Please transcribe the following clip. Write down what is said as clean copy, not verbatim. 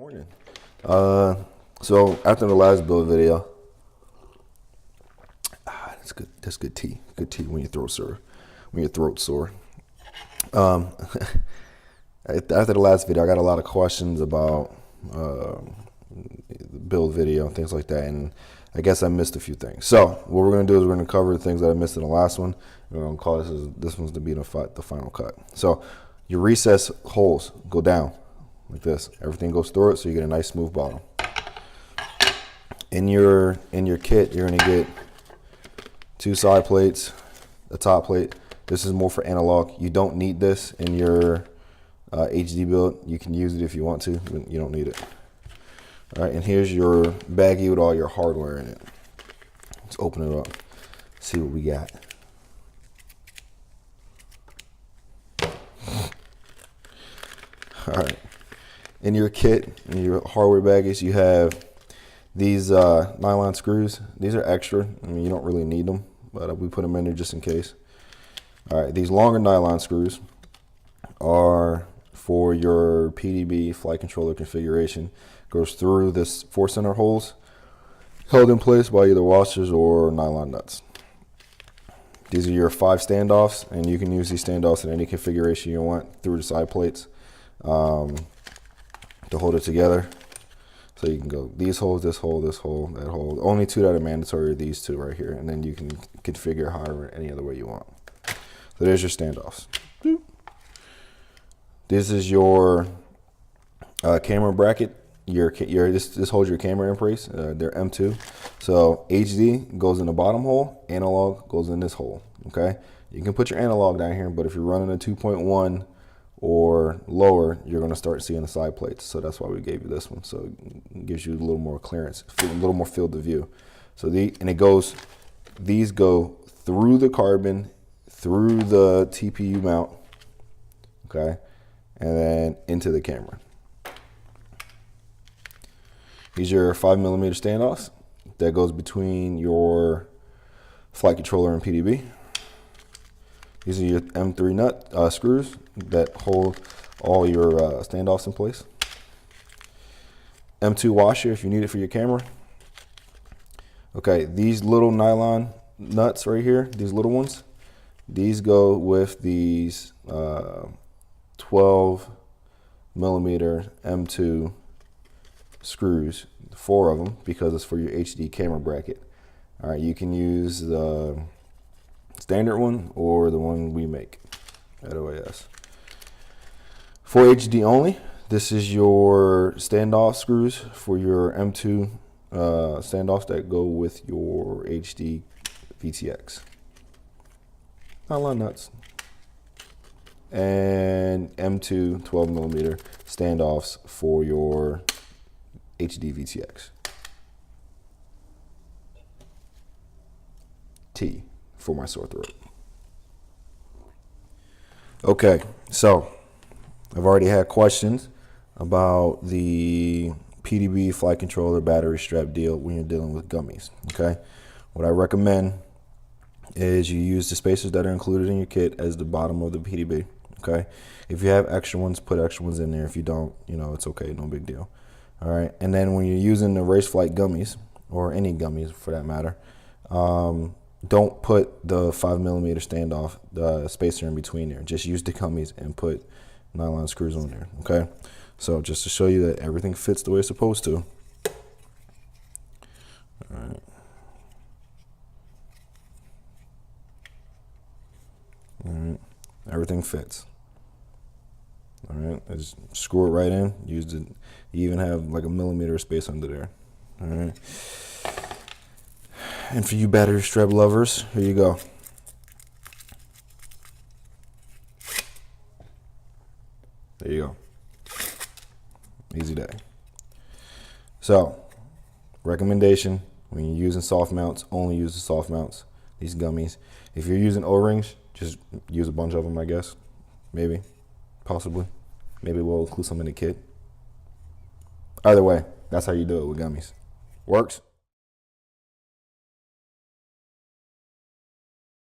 Morning. So after the last build video, that's good. That's good tea. Good tea when your throat's sore. When your throat's sore. After the last video, I got a lot of questions about the build video and things like that, and I guess I missed a few things. So what we're gonna do is we're gonna cover the things that I missed in the last one. We're gonna call this one's to be the final cut. So your recess holes go down like this. Everything goes through it, so you get a nice smooth bottom. In your kit, you're gonna get 2 side plates, a top plate. This is more for analog. You don't need this in your HD build. You can use it if you want to, but you don't need it. All right, and here's your baggie with all your hardware in it. Let's open it up, see what we got. All right, in your kit, in your hardware baggies, you have these nylon screws. These are extra. I mean, you don't really need them, but we put them in there just in case. All right, these longer nylon screws are for your PDB flight controller configuration. Goes through this 4-center holes, held in place by either washers or nylon nuts. These are your 5 standoffs, and you can use these standoffs in any configuration you want through the side plates to hold it together. So you can go these holes, this hole, this hole, that hole. The only 2 that are mandatory are these 2 right here, and then you can configure however any other way you want. So there's your standoffs. This is your camera bracket. This holds your camera in place. They're M2. So HD goes in the bottom hole, analog goes in this hole. Okay, you can put your analog down here, but if you're running a 2.1 or lower, you're going to start seeing the side plates. So that's why we gave you this one. So it gives you a little more clearance, a little more field of view. So these go through the carbon, through the TPU mount, okay, and then into the camera. These are 5mm standoffs that goes between your flight controller and PDB. These are your M3 nut screws that hold all your standoffs in place. M2 washer if you need it for your camera. Okay, these little nylon nuts right here, these little ones, these go with these 12mm M2 screws, 4 of them, because it's for your HD camera bracket. All right, you can use the standard one or the one we make at OAS. For HD only, this is your standoff screws for your M2 standoffs that go with your HD VTX. Nylon nuts. And M2 12mm standoffs for your HD VTX. T for my sore throat. Okay, so I've already had questions about the PDB flight controller battery strap deal when you're dealing with gummies. Okay, what I recommend is you use the spacers that are included in your kit as the bottom of the PDB. Okay, if you have extra ones, put extra ones in there. If you don't, it's okay, no big deal. All right, and then when you're using the race flight gummies, or any gummies for that matter, don't put the 5mm standoff, the spacer in between there. Just use the gummies and put nylon screws on there, okay? So just to show you that everything fits the way it's supposed to. All right. All right, everything fits. All right, just screw it right in. Use it. You even have like a millimeter space under there. All right. And for you battery strap lovers, here you go. There you go. Easy day. So, recommendation, when you're using soft mounts, only use the soft mounts, these gummies. If you're using O-rings, just use a bunch of them, I guess. Maybe, possibly. Maybe we'll include some in the kit. Either way, that's how you do it with gummies. Works.